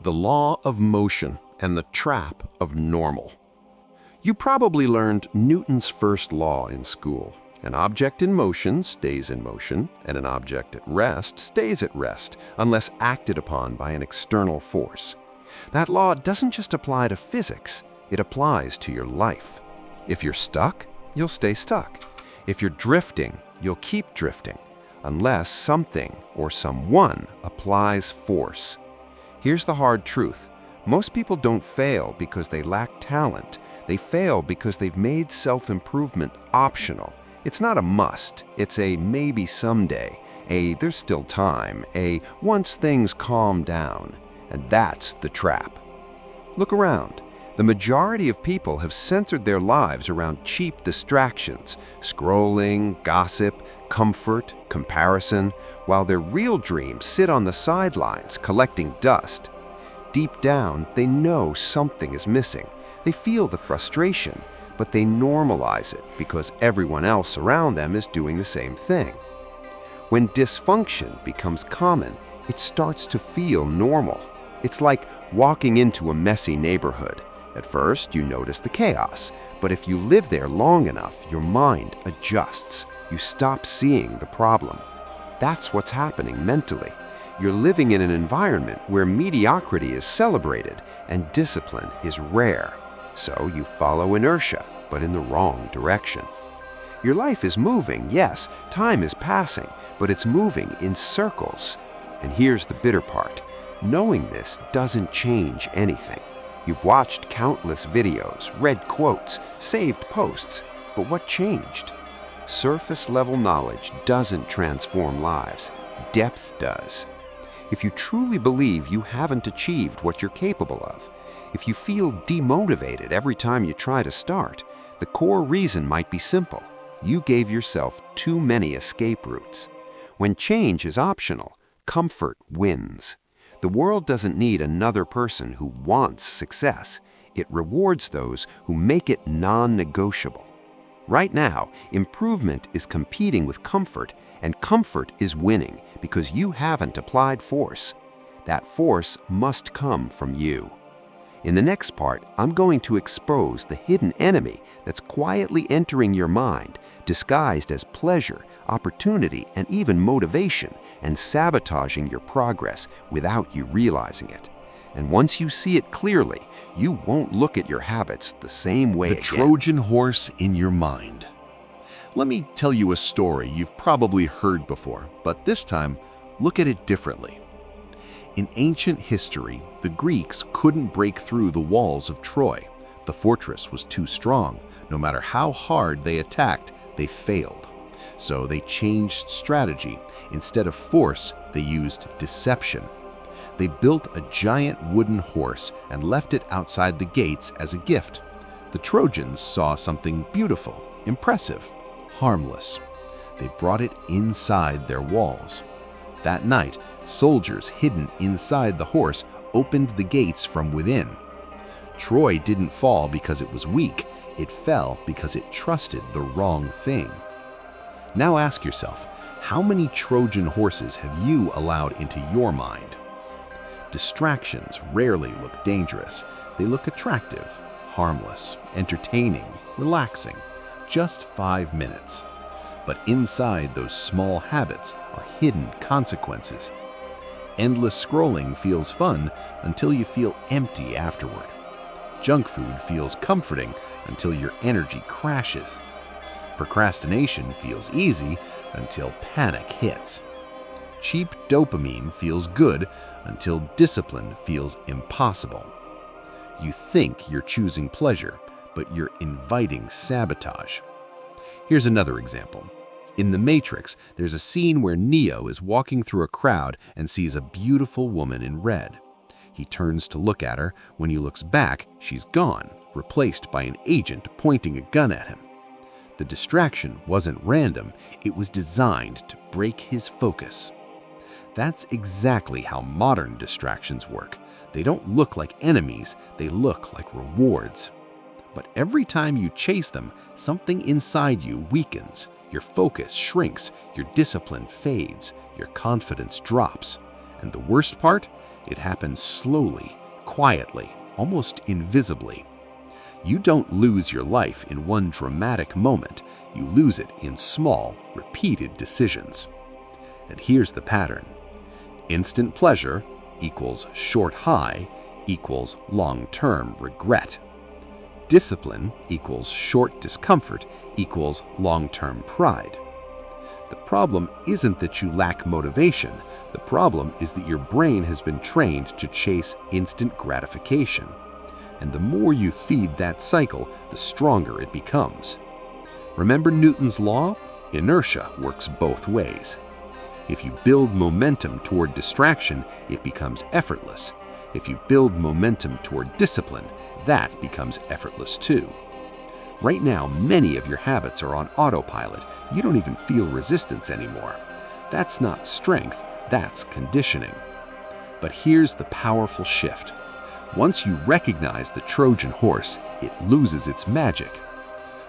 the law of motion and the trap of normal. You probably learned Newton's first law in school. An object in motion stays in motion, and an object at rest stays at rest unless acted upon by an external force. That law doesn't just apply to physics, it applies to your life. If you're stuck, you'll stay stuck. If you're drifting, you'll keep drifting, unless something or someone applies force. Here's the hard truth. Most people don't fail because they lack talent. They fail because they've made self-improvement optional. It's not a must. It's a maybe someday, a there's still time, a once things calm down. And that's the trap. Look around. The majority of people have centered their lives around cheap distractions, scrolling, gossip, comfort, comparison, while their real dreams sit on the sidelines collecting dust. Deep down, they know something is missing. They feel the frustration, but they normalize it because everyone else around them is doing the same thing. When dysfunction becomes common, it starts to feel normal. It's like walking into a messy neighborhood. At first, you notice the chaos, but if you live there long enough, your mind adjusts. You stop seeing the problem. That's what's happening mentally. You're living in an environment where mediocrity is celebrated and discipline is rare. So you follow inertia, but in the wrong direction. Your life is moving, yes, time is passing, but it's moving in circles. And here's the bitter part. Knowing this doesn't change anything. You've watched countless videos, read quotes, saved posts, but what changed? Surface-level knowledge doesn't transform lives. Depth does. If you truly believe you haven't achieved what you're capable of, if you feel demotivated every time you try to start, the core reason might be simple. You gave yourself too many escape routes. When change is optional, comfort wins. The world doesn't need another person who wants success. It rewards those who make it non-negotiable. Right now, improvement is competing with comfort, and comfort is winning because you haven't applied force. That force must come from you. In the next part, I'm going to expose the hidden enemy that's quietly entering your mind, disguised as pleasure, opportunity, and even motivation, and sabotaging your progress without you realizing it. And once you see it clearly, you won't look at your habits the same way again. The Trojan Horse in your mind. Let me tell you a story you've probably heard before, but this time, look at it differently. In ancient history, the Greeks couldn't break through the walls of Troy. The fortress was too strong. No matter how hard they attacked, they failed. So they changed strategy. Instead of force, they used deception. They built a giant wooden horse and left it outside the gates as a gift. The Trojans saw something beautiful, impressive, harmless. They brought it inside their walls. That night, soldiers hidden inside the horse opened the gates from within. Troy didn't fall because it was weak. It fell because it trusted the wrong thing. Now ask yourself, how many Trojan horses have you allowed into your mind? Distractions rarely look dangerous. They look attractive, harmless, entertaining, relaxing. Just 5 minutes. But inside those small habits are hidden consequences. Endless scrolling feels fun until you feel empty afterward. Junk food feels comforting until your energy crashes. Procrastination feels easy until panic hits. Cheap dopamine feels good until discipline feels impossible. You think you're choosing pleasure, but you're inviting sabotage. Here's another example. In The Matrix, there's a scene where Neo is walking through a crowd and sees a beautiful woman in red. He turns to look at her. When he looks back, she's gone, replaced by an agent pointing a gun at him. The distraction wasn't random, it was designed to break his focus. That's exactly how modern distractions work. They don't look like enemies, they look like rewards. But every time you chase them, something inside you weakens. Your focus shrinks, your discipline fades, your confidence drops. And the worst part? It happens slowly, quietly, almost invisibly. You don't lose your life in one dramatic moment. You lose it in small, repeated decisions. And here's the pattern. Instant pleasure equals short high equals long-term regret. Discipline equals short discomfort equals long-term pride. The problem isn't that you lack motivation. The problem is that your brain has been trained to chase instant gratification. And the more you feed that cycle, the stronger it becomes. Remember Newton's law? Inertia works both ways. If you build momentum toward distraction, it becomes effortless. If you build momentum toward discipline, that becomes effortless too. Right now, many of your habits are on autopilot. You don't even feel resistance anymore. That's not strength, that's conditioning. But here's the powerful shift. Once you recognize the Trojan horse, it loses its magic.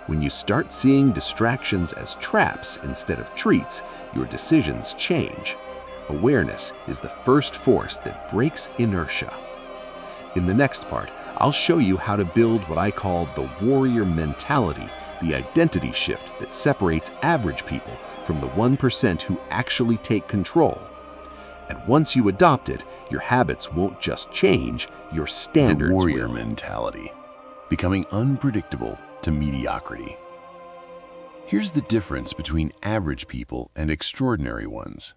When you start seeing distractions as traps instead of treats, your decisions change. Awareness is the first force that breaks inertia. In the next part, I'll show you how to build what I call the warrior mentality, the identity shift that separates average people from the 1% who actually take control. And once you adopt it, your habits won't just change, your standards will. The warrior mentality, becoming unpredictable to mediocrity. Here's the difference between average people and extraordinary ones.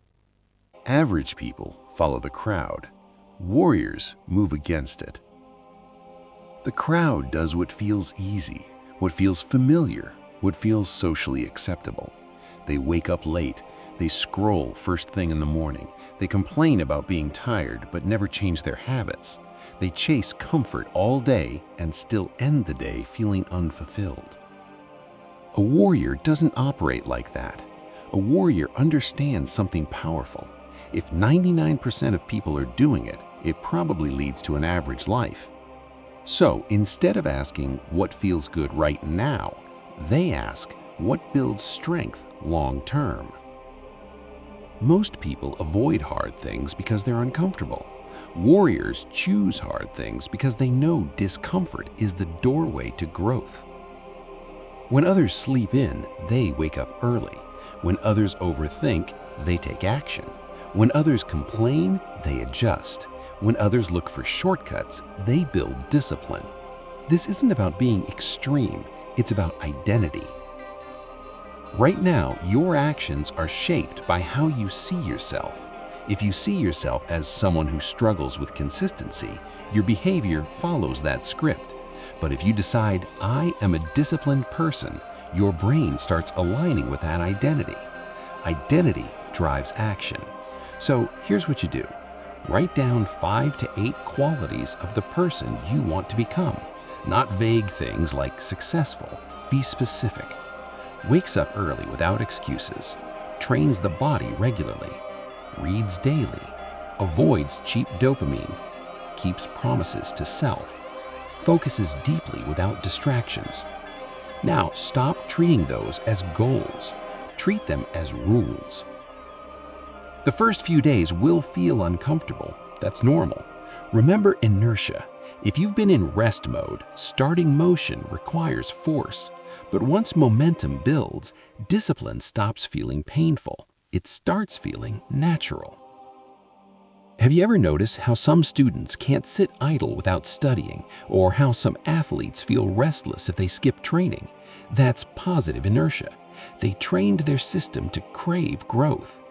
Average people follow the crowd. Warriors move against it. The crowd does what feels easy, what feels familiar, what feels socially acceptable. They wake up late. They scroll first thing in the morning. They complain about being tired but never change their habits. They chase comfort all day and still end the day feeling unfulfilled. A warrior doesn't operate like that. A warrior understands something powerful. If 99% of people are doing it, it probably leads to an average life. So instead of asking what feels good right now, they ask what builds strength long term. Most people avoid hard things because they're uncomfortable. Warriors choose hard things because they know discomfort is the doorway to growth. When others sleep in, they wake up early. When others overthink, they take action. When others complain, they adjust. When others look for shortcuts, they build discipline. This isn't about being extreme, it's about identity. Right now, your actions are shaped by how you see yourself. If you see yourself as someone who struggles with consistency, your behavior follows that script. But if you decide, I am a disciplined person, your brain starts aligning with that identity. Identity drives action. So here's what you do. Write down 5 to 8 qualities of the person you want to become. Not vague things like successful. Be specific. Wakes up early without excuses. Trains the body regularly. Reads daily. Avoids cheap dopamine. Keeps promises to self. Focuses deeply without distractions. Now stop treating those as goals. Treat them as rules. The first few days will feel uncomfortable. That's normal. Remember inertia. If you've been in rest mode, starting motion requires force. But once momentum builds, discipline stops feeling painful. It starts feeling natural. Have you ever noticed how some students can't sit idle without studying, or how some athletes feel restless if they skip training? That's positive inertia. They trained their system to crave growth.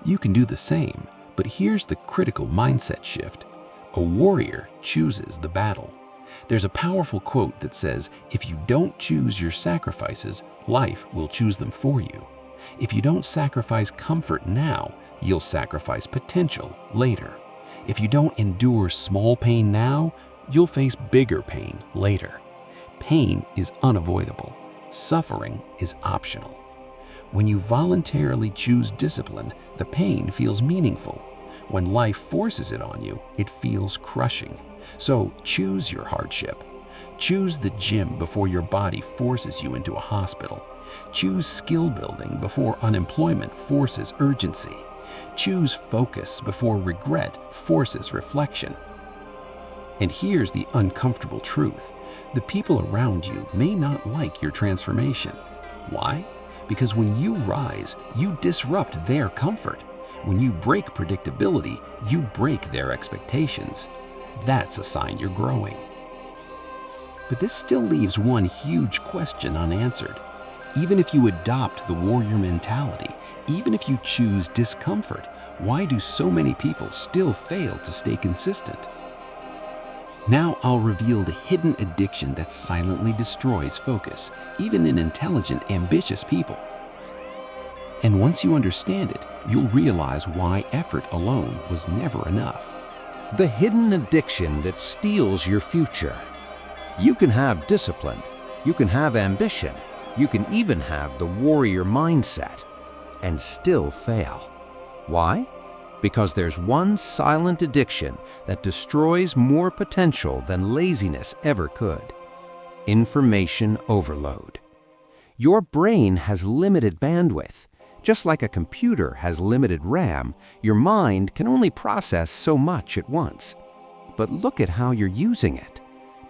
You can do the same, but here's the critical mindset shift. A warrior chooses the battle. There's a powerful quote that says, if you don't choose your sacrifices, life will choose them for you. If you don't sacrifice comfort now, you'll sacrifice potential later. If you don't endure small pain now, you'll face bigger pain later. Pain is unavoidable. Suffering is optional. When you voluntarily choose discipline, the pain feels meaningful. When life forces it on you, it feels crushing. So choose your hardship. Choose the gym before your body forces you into a hospital. Choose skill building before unemployment forces urgency. Choose focus before regret forces reflection. And here's the uncomfortable truth. The people around you may not like your transformation. Why? Because when you rise, you disrupt their comfort. When you break predictability, you break their expectations. That's a sign you're growing. But this still leaves one huge question unanswered. Even if you adopt the warrior mentality, even if you choose discomfort, why do so many people still fail to stay consistent? Now I'll reveal the hidden addiction that silently destroys focus, even in intelligent, ambitious people. And once you understand it, you'll realize why effort alone was never enough. The hidden addiction that steals your future. You can have discipline, you can have ambition, you can even have the warrior mindset and still fail. Why? Because there's one silent addiction that destroys more potential than laziness ever could. Information overload. Your brain has limited bandwidth. Just like a computer has limited RAM, your mind can only process so much at once. But look at how you're using it.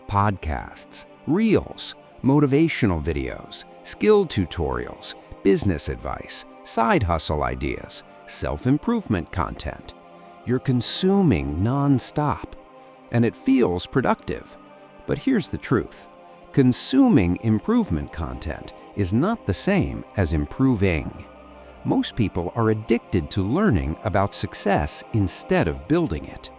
Podcasts, reels, motivational videos, skill tutorials, business advice, side hustle ideas, self-improvement content. You're consuming non-stop, and it feels productive. But here's the truth. Consuming improvement content is not the same as improving. Most people are addicted to learning about success instead of building it.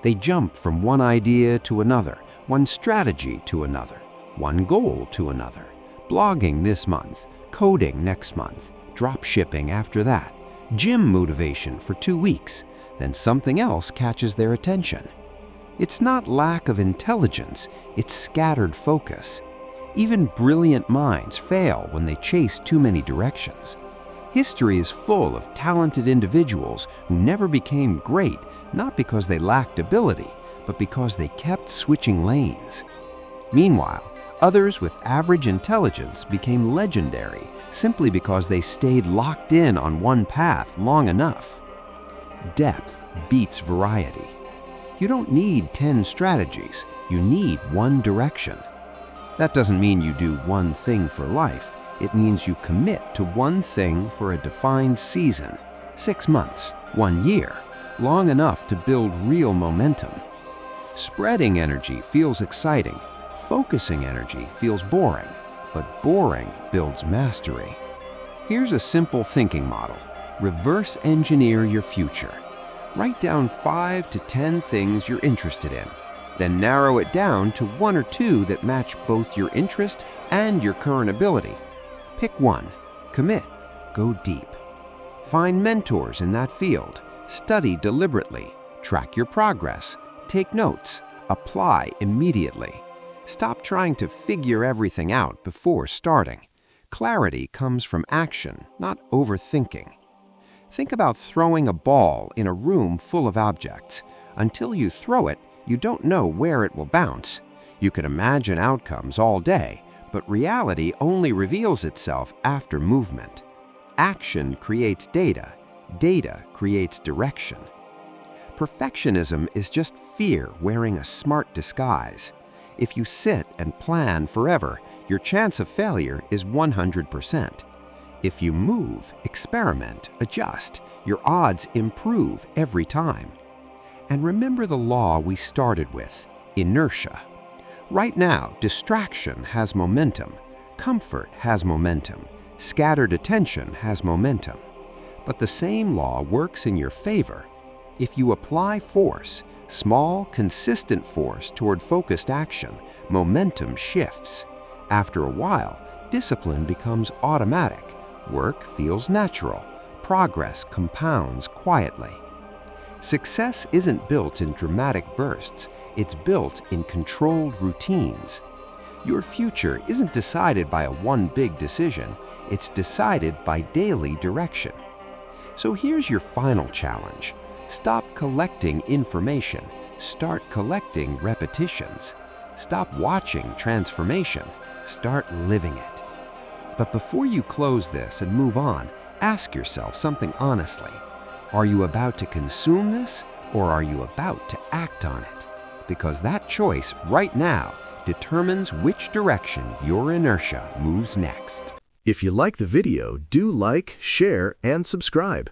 They jump from one idea to another, one strategy to another, one goal to another. Blogging this month, coding next month, drop shipping after that, gym motivation for 2 weeks, then something else catches their attention. It's not lack of intelligence, it's scattered focus. Even brilliant minds fail when they chase too many directions. History is full of talented individuals who never became great, not because they lacked ability, but because they kept switching lanes. Meanwhile, others with average intelligence became legendary simply because they stayed locked in on one path long enough. Depth beats variety. You don't need 10 strategies, you need one direction. That doesn't mean you do one thing for life. It means you commit to one thing for a defined season, 6 months, 1 year, long enough to build real momentum. Spreading energy feels exciting. Focusing energy feels boring, but boring builds mastery. Here's a simple thinking model. Reverse engineer your future. Write down 5 to 10 things you're interested in. Then narrow it down to 1 or 2 that match both your interest and your current ability. Pick one. Commit. Go deep. Find mentors in that field. Study deliberately. Track your progress. Take notes. Apply immediately. Stop trying to figure everything out before starting. Clarity comes from action, not overthinking. Think about throwing a ball in a room full of objects. Until you throw it, you don't know where it will bounce. You can imagine outcomes all day, but reality only reveals itself after movement. Action creates data. Data creates direction. Perfectionism is just fear wearing a smart disguise. If you sit and plan forever, your chance of failure is 100%. If you move, experiment, adjust, your odds improve every time. And remember the law we started with, inertia. Right now, distraction has momentum, comfort has momentum, scattered attention has momentum. But the same law works in your favor. If you apply force, small, consistent force toward focused action, momentum shifts. After a while, discipline becomes automatic. Work feels natural. Progress compounds quietly. Success isn't built in dramatic bursts. It's built in controlled routines. Your future isn't decided by one big decision. It's decided by daily direction. So here's your final challenge. Stop collecting information. Start collecting repetitions. Stop watching transformation. Start living it. But before you close this and move on, ask yourself something honestly. Are you about to consume this, or are you about to act on it? Because that choice right now determines which direction your inertia moves next. If you like the video, do like, share, and subscribe.